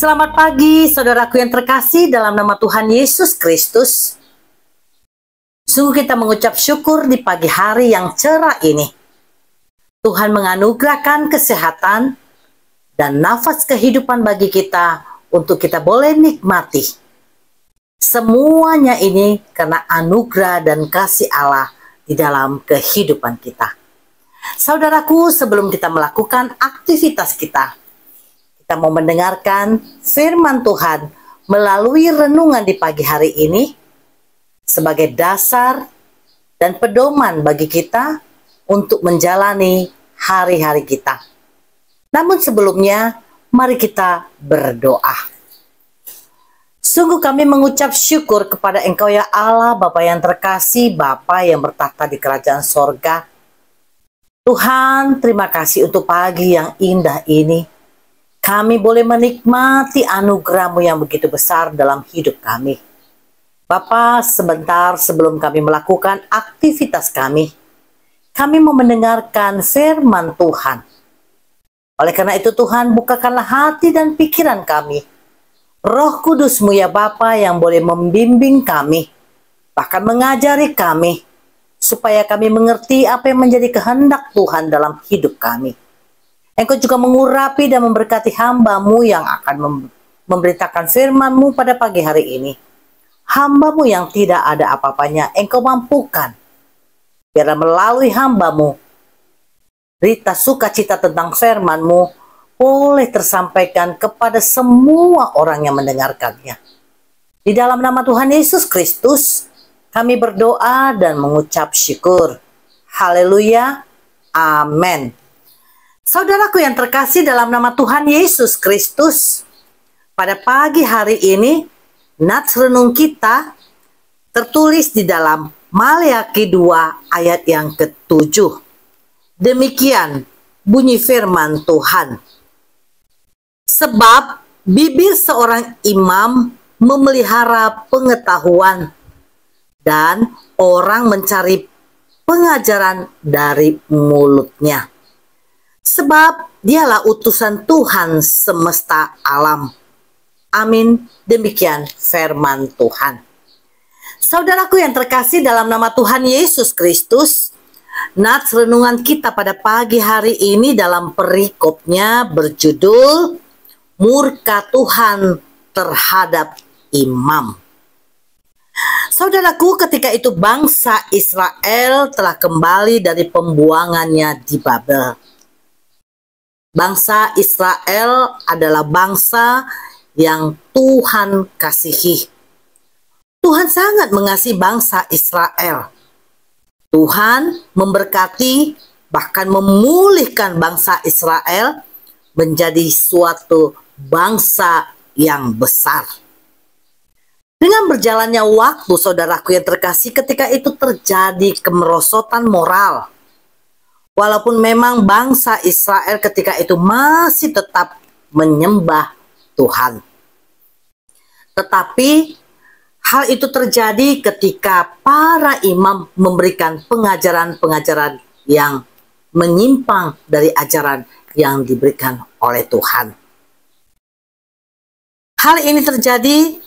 Selamat pagi, saudaraku yang terkasih dalam nama Tuhan Yesus Kristus. Sungguh kita mengucap syukur di pagi hari yang cerah ini. Tuhan menganugerahkan kesehatan dan nafas kehidupan bagi kita untuk kita boleh nikmati. Semuanya ini karena anugerah dan kasih Allah di dalam kehidupan kita. Saudaraku, sebelum kita melakukan aktivitas kita mau mendengarkan firman Tuhan melalui renungan di pagi hari ini sebagai dasar dan pedoman bagi kita untuk menjalani hari-hari kita. Namun sebelumnya, mari kita berdoa. Sungguh kami mengucap syukur kepada Engkau ya Allah, Bapa yang terkasih, Bapa yang bertahta di kerajaan sorga. Tuhan, terima kasih untuk pagi yang indah ini. Kami boleh menikmati anugerah-Mu yang begitu besar dalam hidup kami. Bapa, sebentar sebelum kami melakukan aktivitas kami mau mendengarkan firman Tuhan. Oleh karena itu Tuhan, bukakanlah hati dan pikiran kami. Roh Kudus-Mu ya Bapa yang boleh membimbing kami, bahkan mengajari kami, supaya kami mengerti apa yang menjadi kehendak Tuhan dalam hidup kami. Engkau juga mengurapi dan memberkati hamba-Mu yang akan memberitakan firman-Mu pada pagi hari ini. Hamba-Mu yang tidak ada apa-apanya, Engkau mampukan. Biarlah melalui hamba-Mu, berita sukacita tentang firman-Mu boleh tersampaikan kepada semua orang yang mendengarkannya. Di dalam nama Tuhan Yesus Kristus, kami berdoa dan mengucap syukur. Haleluya. Amin. Saudaraku yang terkasih dalam nama Tuhan Yesus Kristus, pada pagi hari ini, nats renung kita tertulis di dalam Maleakhi 2 ayat yang ke-7. Demikian bunyi firman Tuhan. Sebab bibir seorang imam memelihara pengetahuan, dan orang mencari pengajaran dari mulutnya. Sebab dialah utusan Tuhan semesta alam. Amin. Demikian firman Tuhan. Saudaraku yang terkasih dalam nama Tuhan Yesus Kristus, nats renungan kita pada pagi hari ini dalam perikopnya berjudul Murka Tuhan terhadap imam. Saudaraku, ketika itu bangsa Israel telah kembali dari pembuangannya di Babel. Bangsa Israel adalah bangsa yang Tuhan kasihi. Tuhan sangat mengasihi bangsa Israel. Tuhan memberkati, bahkan memulihkan bangsa Israel menjadi suatu bangsa yang besar. Dengan berjalannya waktu, saudaraku yang terkasih, ketika itu terjadi kemerosotan moral. Walaupun memang bangsa Israel ketika itu masih tetap menyembah Tuhan. Tetapi hal itu terjadi ketika para imam memberikan pengajaran-pengajaran yang menyimpang dari ajaran yang diberikan oleh Tuhan. Hal ini terjadi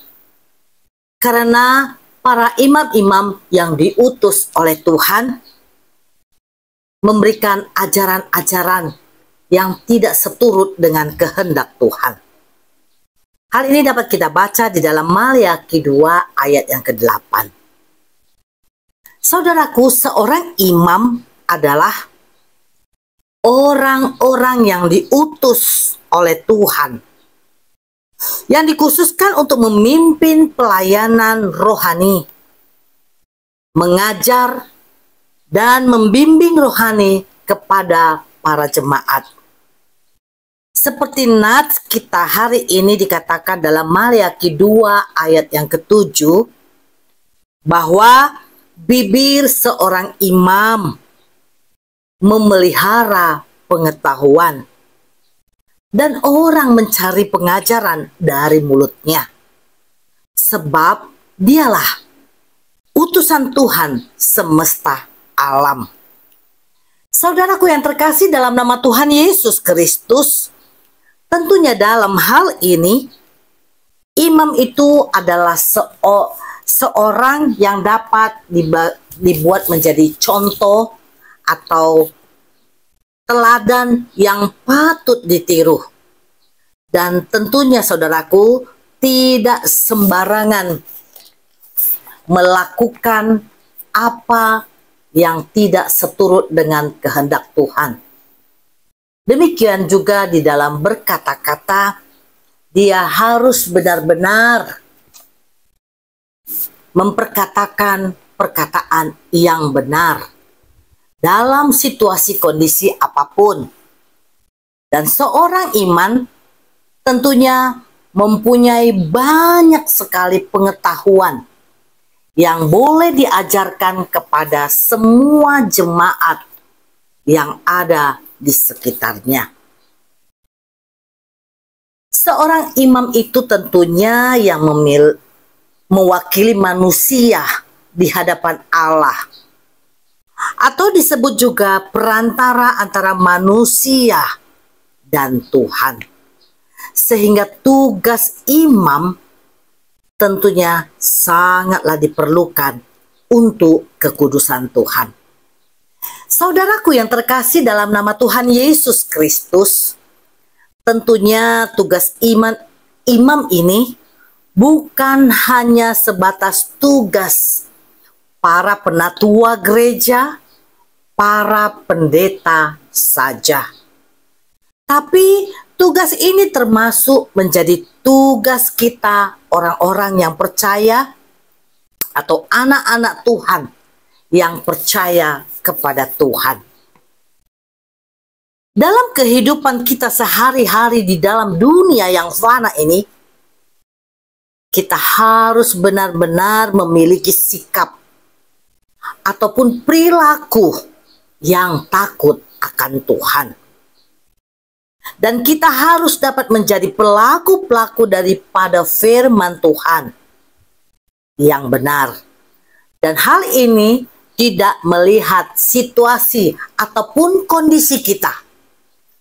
karena para imam-imam yang diutus oleh Tuhan memberikan ajaran-ajaran yang tidak seturut dengan kehendak Tuhan. Hal ini dapat kita baca di dalam Maleakhi 2 ayat yang ke-8. Saudaraku, seorang imam adalah orang-orang yang diutus oleh Tuhan, yang dikhususkan untuk memimpin pelayanan rohani, mengajar, dan membimbing rohani kepada para jemaat. Seperti nats kita hari ini dikatakan dalam Maleakhi 2 ayat yang ke-7, bahwa bibir seorang imam memelihara pengetahuan, dan orang mencari pengajaran dari mulutnya. Sebab dialah utusan Tuhan semesta alam. Saudaraku yang terkasih dalam nama Tuhan Yesus Kristus, tentunya dalam hal ini imam itu adalah seorang yang dapat dibuat menjadi contoh atau teladan yang patut ditiru. Dan tentunya saudaraku, tidak sembarangan melakukan apa yang tidak seturut dengan kehendak Tuhan. Demikian juga di dalam berkata-kata, dia harus benar-benar memperkatakan perkataan yang benar dalam situasi kondisi apapun. Dan seorang iman tentunya mempunyai banyak sekali pengetahuan yang boleh diajarkan kepada semua jemaat yang ada di sekitarnya. Seorang imam itu tentunya yang mewakili manusia di hadapan Allah, atau disebut juga perantara antara manusia dan Tuhan. Sehingga tugas imam tentunya sangatlah diperlukan untuk kekudusan Tuhan. Saudaraku yang terkasih dalam nama Tuhan Yesus Kristus, tentunya tugas imam ini bukan hanya sebatas tugas para penatua gereja, para pendeta saja. Tapi tugas ini termasuk menjadi tugas kita orang-orang yang percaya atau anak-anak Tuhan yang percaya kepada Tuhan. Dalam kehidupan kita sehari-hari di dalam dunia yang fana ini, kita harus benar-benar memiliki sikap ataupun perilaku yang takut akan Tuhan. Dan kita harus dapat menjadi pelaku-pelaku daripada firman Tuhan yang benar. Dan hal ini tidak melihat situasi ataupun kondisi kita.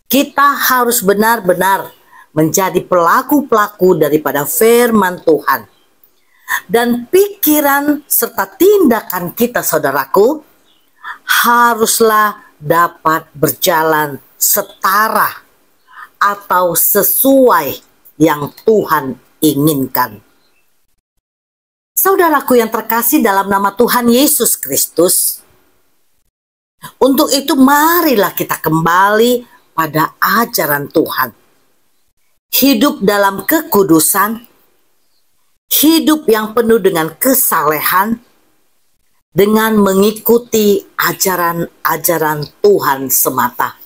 Kita harus benar-benar menjadi pelaku-pelaku daripada firman Tuhan. Dan pikiran serta tindakan kita, saudaraku, haruslah dapat berjalan setara atau sesuai yang Tuhan inginkan. Saudaraku yang terkasih dalam nama Tuhan Yesus Kristus, untuk itu marilah kita kembali pada ajaran Tuhan. Hidup dalam kekudusan, hidup yang penuh dengan kesalehan, dengan mengikuti ajaran-ajaran Tuhan semata.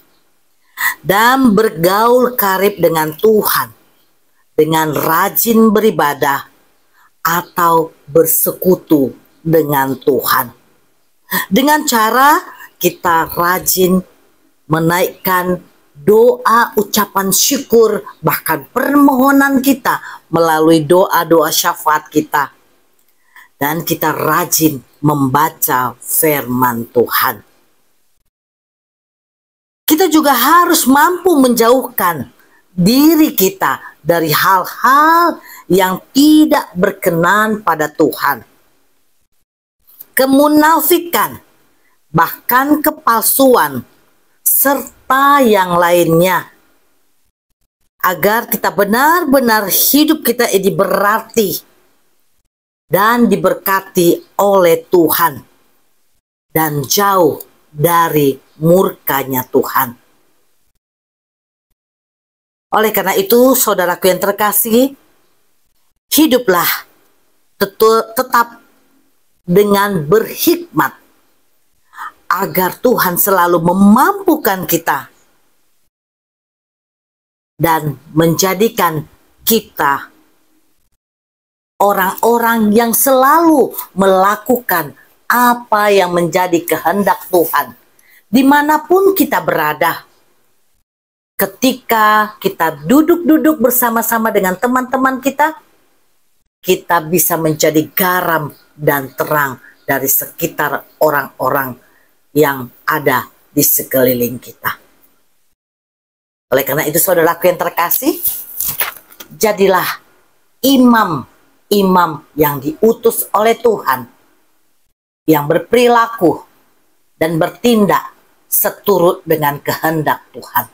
Dan bergaul karib dengan Tuhan, dengan rajin beribadah atau bersekutu dengan Tuhan. Dengan cara kita rajin menaikkan doa, ucapan syukur, bahkan permohonan kita melalui doa-doa syafaat kita. Dan kita rajin membaca firman Tuhan. Kita juga harus mampu menjauhkan diri kita dari hal-hal yang tidak berkenan pada Tuhan. Kemunafikan, bahkan kepalsuan, serta yang lainnya. Agar kita benar-benar hidup kita ini berarti dan diberkati oleh Tuhan. Dan jauh dari murkanya Tuhan. Oleh karena itu, saudaraku yang terkasih, hiduplah tetap dengan berhikmat agar Tuhan selalu memampukan kita dan menjadikan kita orang-orang yang selalu melakukan apa yang menjadi kehendak Tuhan, dimanapun kita berada. Ketika kita duduk-duduk bersama-sama dengan teman-teman kita, kita bisa menjadi garam dan terang dari sekitar orang-orang yang ada di sekeliling kita. Oleh karena itu, saudaraku yang terkasih, jadilah imam yang diutus oleh Tuhan, yang berperilaku dan bertindak seturut dengan kehendak Tuhan.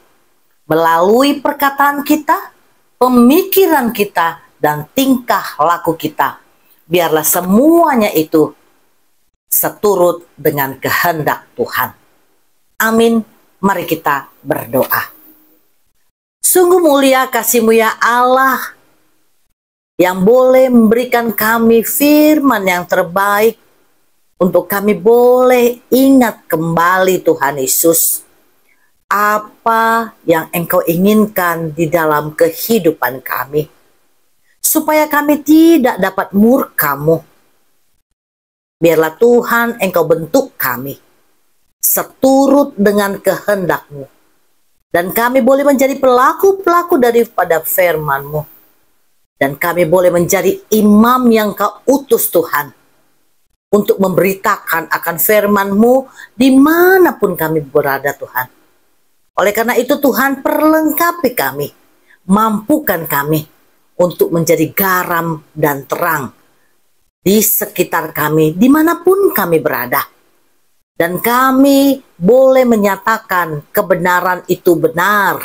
Melalui perkataan kita, pemikiran kita, dan tingkah laku kita, biarlah semuanya itu seturut dengan kehendak Tuhan. Amin. Mari kita berdoa. Sungguh mulia kasih-Mu ya Allah, yang boleh memberikan kami firman yang terbaik untuk kami boleh ingat kembali Tuhan Yesus, apa yang Engkau inginkan di dalam kehidupan kami, supaya kami tidak dapat murka-Mu. Biarlah Tuhan Engkau bentuk kami seturut dengan kehendak-Mu, dan kami boleh menjadi pelaku-pelaku daripada firman-Mu, dan kami boleh menjadi imam yang Kau utus Tuhan, untuk memberitakan akan firman-Mu dimanapun kami berada Tuhan. Oleh karena itu Tuhan, perlengkapi kami, mampukan kami untuk menjadi garam dan terang di sekitar kami, dimanapun kami berada. Dan kami boleh menyatakan kebenaran itu benar,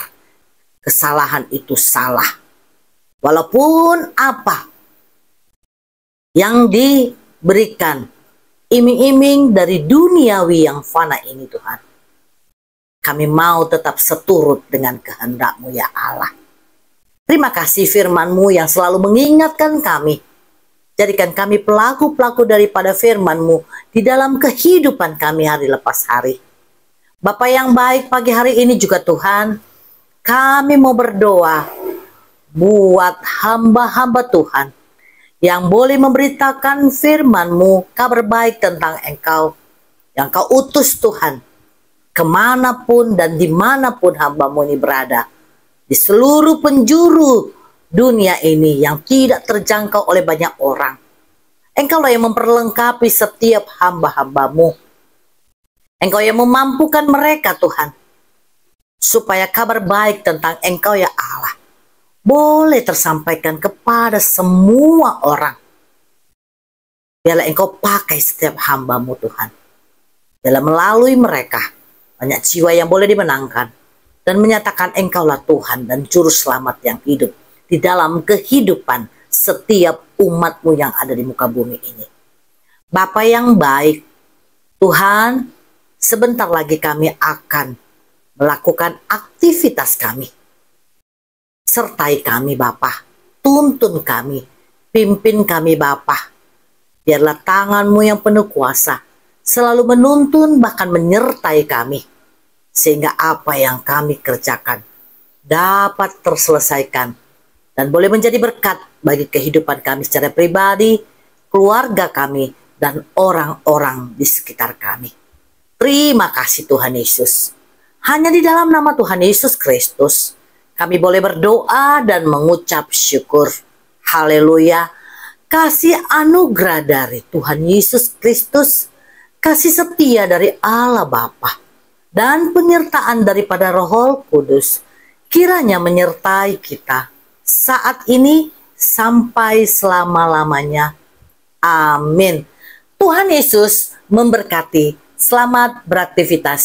kesalahan itu salah. Walaupun apa yang diberikan, iming-iming dari duniawi yang fana ini Tuhan, kami mau tetap seturut dengan kehendak-Mu ya Allah. Terima kasih firman-Mu yang selalu mengingatkan kami. Jadikan kami pelaku-pelaku daripada firman-Mu di dalam kehidupan kami hari lepas hari. Bapa yang baik, pagi hari ini juga Tuhan, kami mau berdoa buat hamba-hamba Tuhan yang boleh memberitakan firman-Mu, kabar baik tentang Engkau, yang Kau utus Tuhan, kemanapun dan dimanapun hamba-Mu ini berada, di seluruh penjuru dunia ini yang tidak terjangkau oleh banyak orang. Engkaulah yang memperlengkapi setiap hamba-hamba-Mu. Engkau yang memampukan mereka Tuhan, supaya kabar baik tentang Engkau ya Allah boleh tersampaikan kepada semua orang. Biarlah Engkau pakai setiap hamba-Mu Tuhan, biarlah melalui mereka banyak jiwa yang boleh dimenangkan, dan menyatakan Engkaulah Tuhan dan Juru Selamat yang hidup di dalam kehidupan setiap umat-Mu yang ada di muka bumi ini. Bapa yang baik, Tuhan, sebentar lagi kami akan melakukan aktivitas kami. Sertai kami Bapa, tuntun kami, pimpin kami Bapa. Biarlah tangan-Mu yang penuh kuasa selalu menuntun bahkan menyertai kami, sehingga apa yang kami kerjakan dapat terselesaikan dan boleh menjadi berkat bagi kehidupan kami secara pribadi, keluarga kami, dan orang-orang di sekitar kami. Terima kasih Tuhan Yesus. Hanya di dalam nama Tuhan Yesus Kristus kami boleh berdoa dan mengucap syukur. Haleluya. Kasih anugerah dari Tuhan Yesus Kristus, kasih setia dari Allah Bapa, dan penyertaan daripada Roh Kudus kiranya menyertai kita saat ini sampai selama-lamanya. Amin. Tuhan Yesus memberkati. Selamat beraktivitas.